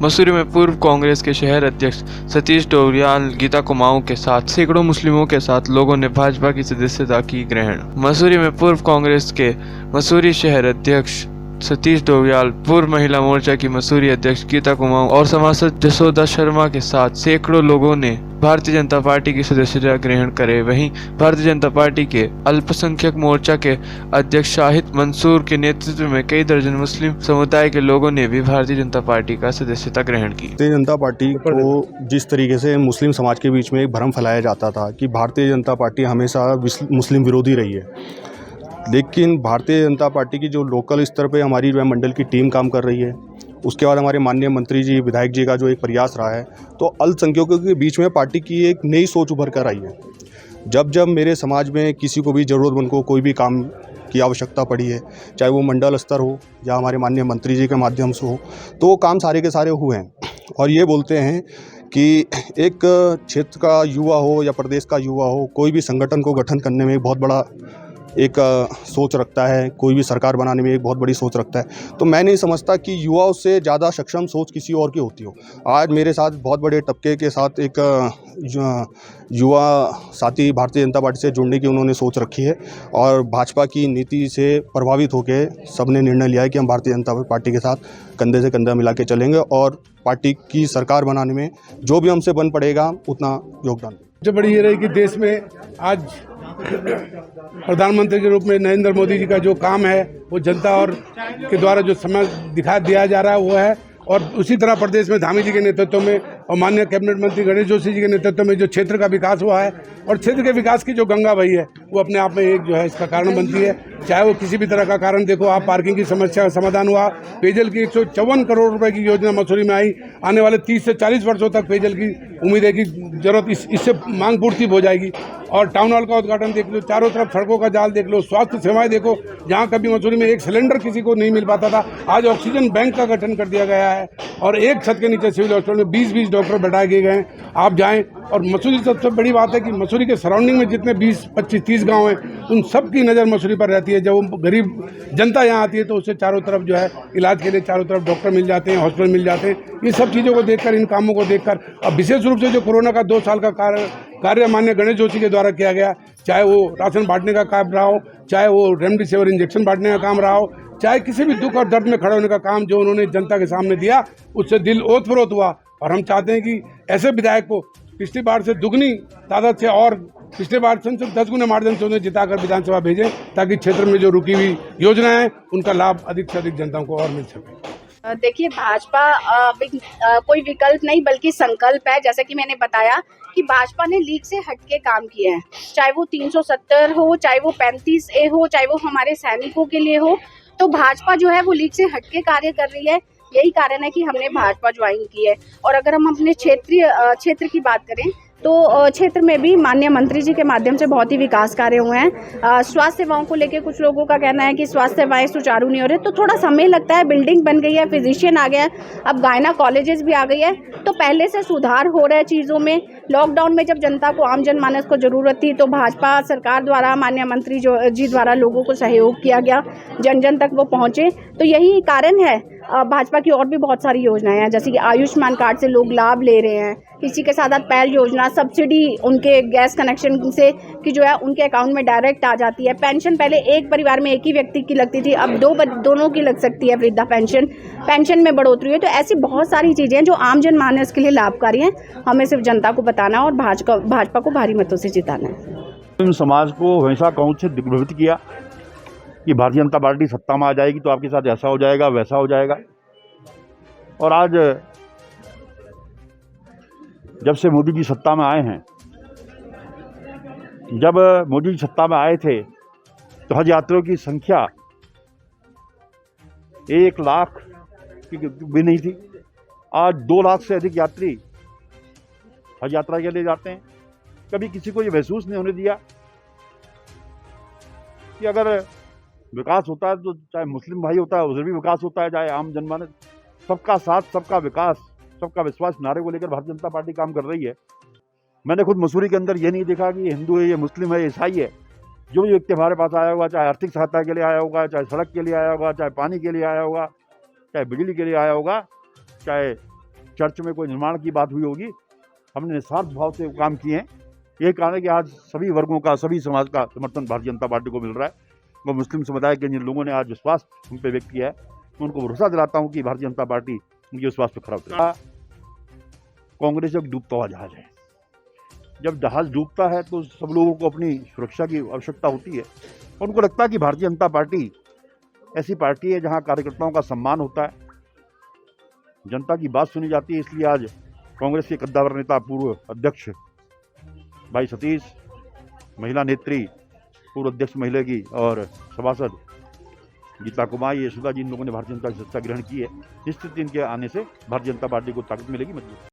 मसूरी में पूर्व कांग्रेस के शहर अध्यक्ष सतीश डोरियाल गीता कुमाऊं के साथ सैकड़ों मुस्लिमों के साथ लोगों ने भाजपा की सदस्यता की ग्रहण। मसूरी में पूर्व कांग्रेस के मसूरी शहर अध्यक्ष सतीश डोरियाल, पूर्व महिला मोर्चा की मसूरी अध्यक्ष गीता कुमाऊं और सांसद जसोदा शर्मा के साथ सैकड़ों लोगों ने भारतीय जनता पार्टी की सदस्यता ग्रहण करे। वहीं भारतीय जनता पार्टी के अल्पसंख्यक मोर्चा के अध्यक्ष शाहिद मंसूर के नेतृत्व में कई दर्जन मुस्लिम समुदाय के लोगों ने भी भारतीय जनता पार्टी का सदस्यता ग्रहण की। भारतीय जनता पार्टी को जिस तरीके से मुस्लिम समाज के बीच में एक भ्रम फैलाया जाता था कि भारतीय जनता पार्टी हमेशा मुस्लिम विरोधी रही है, लेकिन भारतीय जनता पार्टी की जो लोकल स्तर पे हमारी जो मंडल की टीम काम कर रही है, उसके बाद हमारे माननीय मंत्री जी, विधायक जी का जो एक प्रयास रहा है, तो अल्पसंख्यकों के बीच में पार्टी की एक नई सोच उभर कर आई है। जब जब मेरे समाज में किसी को भी ज़रूरतमंद को कोई भी काम की आवश्यकता पड़ी है, चाहे वो मंडल स्तर हो या हमारे माननीय मंत्री जी के माध्यम से हो, तो वो काम सारे के सारे हुए हैं। और ये बोलते हैं कि एक क्षेत्र का युवा हो या प्रदेश का युवा हो, कोई भी संगठन को गठन करने में बहुत बड़ा एक सोच रखता है, कोई भी सरकार बनाने में एक बहुत बड़ी सोच रखता है। तो मैं नहीं समझता कि युवाओं से ज़्यादा सक्षम सोच किसी और की होती हो। आज मेरे साथ बहुत बड़े तबके के साथ एक युवा साथी भारतीय जनता पार्टी से जुड़ने की उन्होंने सोच रखी है और भाजपा की नीति से प्रभावित होकर सबने निर्णय लिया है कि हम भारतीय जनता पार्टी के साथ कंधे से कंधा मिला के चलेंगे और पार्टी की सरकार बनाने में जो भी हमसे बन पड़ेगा उतना योगदान देंगे। सबसे बड़ी ये रही कि देश में आज प्रधानमंत्री के रूप में नरेंद्र मोदी जी का जो काम है वो जनता और के द्वारा जो समय दिखा दिया जा रहा है वो है, और उसी तरह प्रदेश में धामी जी के नेतृत्व में और माननीय कैबिनेट मंत्री गणेश जोशी जी के नेतृत्व में जो क्षेत्र का विकास हुआ है और क्षेत्र के विकास की जो गंगा बही है वो अपने आप में एक जो है इसका कारण बनती है। चाहे वो किसी भी तरह का कारण देखो, आप पार्किंग की समस्या का समाधान हुआ, पेयजल की 154 करोड़ रुपए की योजना मसूरी में आई, आने वाले 30 से 40 वर्षों तक पेयजल की उम्मीद है कि जरूरत इससे मांग पूर्ति हो जाएगी। और टाउन हॉल का उद्घाटन देख लो, चारों तरफ सड़कों का जाल देख लो, स्वास्थ्य सेवाएं देखो, जहां कभी मसूरी में एक सिलेंडर किसी को नहीं मिल पाता था, आज ऑक्सीजन बैंक का गठन कर दिया गया है और एक छत के नीचे सिविल हॉस्पिटल में 20-20 डॉक्टर बैठा दिए गए हैं। आप जाएं और मसूरी सबसे बड़ी बात है कि मसूरी के सराउंडिंग में जितने 20, 25, 30 गांव हैं उन सब की नज़र मसूरी पर रहती है। जब वो गरीब जनता यहाँ आती है तो उससे चारों तरफ जो है इलाज के लिए चारों तरफ डॉक्टर मिल जाते हैं, हॉस्पिटल मिल जाते हैं। ये सब चीज़ों को देखकर, इन कामों को देखकर, अब विशेष रूप से जो कोरोना का 2 साल का कार्य माननीय गणेश जोशी के द्वारा किया गया, चाहे वो राशन बांटने का काम रहा हो, चाहे वो रेमडेसिविर इंजेक्शन बांटने का काम रहा हो, चाहे किसी भी दुख और दर्द में खड़े होने का काम जो उन्होंने जनता के सामने दिया, उससे दिल ओतप्रोत हुआ। और हम चाहते हैं कि ऐसे विधायक को पिछली बार से दुगनी तादाद से और पिछले बार से 10 गुने मार्जिन से उन्हें जिताकर विधानसभा भेजें, ताकि क्षेत्र में जो रुकी हुई योजनाएं हैं उनका लाभ अधिक से अधिक जनता को और मिल सके। देखिए, भाजपा कोई विकल्प नहीं बल्कि संकल्प है। जैसे कि मैंने बताया कि भाजपा ने लीग से हटके काम किए हैं, चाहे वो 370 हो, चाहे वो 35A हो, चाहे वो हमारे सैनिकों के लिए हो, तो भाजपा जो है वो लीग से हटके कार्य कर रही है। यही कारण है कि हमने भाजपा ज्वाइन की है। और अगर हम अपने क्षेत्र की बात करें तो क्षेत्र में भी माननीय मंत्री जी के माध्यम से बहुत ही विकास कार्य हुए हैं। स्वास्थ्य सेवाओं को लेकर कुछ लोगों का कहना है कि स्वास्थ्य सेवाएं सुचारू नहीं हो रही, तो थोड़ा समय लगता है। बिल्डिंग बन गई है, फिजिशियन आ गया है, अब गायना कॉलेजेस भी आ गई है, तो पहले से सुधार हो रहा है चीज़ों में। लॉकडाउन में जब जनता को, आम जनमानस को ज़रूरत थी, तो भाजपा सरकार द्वारा, माननीय मंत्री जी द्वारा लोगों को सहयोग किया गया, जन जन तक वो पहुँचे। तो यही कारण है। भाजपा की और भी बहुत सारी योजनाएं हैं, जैसे कि आयुष्मान कार्ड से लोग लाभ ले रहे हैं, किसी के साथ पहल योजना, सब्सिडी उनके गैस कनेक्शन से कि जो है उनके अकाउंट में डायरेक्ट आ जाती है। पेंशन पहले एक परिवार में एक ही व्यक्ति की लगती थी, अब दोनों की लग सकती है वृद्धा पेंशन में बढ़ोतरी हुई है। तो ऐसी बहुत सारी चीज़ें हैं जो आम जनमानस के लिए लाभकारी हैं। हमें सिर्फ जनता को बताना और भाजपा को भारी मतों से जिताना है। समाज को हमेशा कांग्रेस से दिग्भ्रमित किया कि भारतीय जनता पार्टी सत्ता में आ जाएगी तो आपके साथ ऐसा हो जाएगा, वैसा हो जाएगा। और आज जब से मोदी जी सत्ता में आए हैं, जब मोदी जी सत्ता में आए थे तो हज यात्रियों की संख्या 1 लाख की भी नहीं थी। आज 2 लाख से अधिक यात्री हज यात्रा के लिए जाते हैं। कभी किसी को ये महसूस नहीं होने दिया कि अगर विकास होता है तो चाहे मुस्लिम भाई होता है उधर भी विकास होता है, चाहे आम जनमानस, सबका साथ, सबका विकास, सबका विश्वास नारे को लेकर भारतीय जनता पार्टी काम कर रही है। मैंने खुद मसूरी के अंदर ये नहीं देखा कि ये हिंदू है, ये मुस्लिम है, ये ईसाई है। जो भी व्यक्ति हमारे पास आया होगा, चाहे आर्थिक सहायता के लिए आया होगा, चाहे सड़क के लिए आया होगा, चाहे पानी के लिए आया होगा, चाहे बिजली के लिए आया होगा, चाहे चर्च में कोई निर्माण की बात हुई होगी। हमने निस्वार्थ भाव से काम किए हैं। यही कारण है कि आज सभी वर्गों का, सभी समाज का समर्थन भारतीय जनता पार्टी को मिल रहा है। मैं मुस्लिम समुदाय के जिन लोगों ने आज विश्वास हम पे व्यक्त किया है, मैं उनको भरोसा दिलाता हूँ कि भारतीय जनता पार्टी उनके विश्वास पर खरा उतरेगी। कांग्रेस एक डूबता हुआ जहाज है। जब जहाज डूबता है तो सब लोगों को अपनी सुरक्षा की आवश्यकता होती है, और उनको लगता है कि भारतीय जनता पार्टी ऐसी पार्टी है जहाँ कार्यकर्ताओं का सम्मान होता है, जनता की बात सुनी जाती है। इसलिए आज कांग्रेस के कद्दावर नेता, पूर्व अध्यक्ष भाई सतीश, महिला नेत्री, पूर्व अध्यक्ष महिला की और सभासद गीता कुमारी, यशोदा जी, इन लोगों ने भारतीय जनता की सत्ता ग्रहण की है। निश्चित इनके आने से भारतीय जनता पार्टी को ताकत मिलेगी, मजबूत।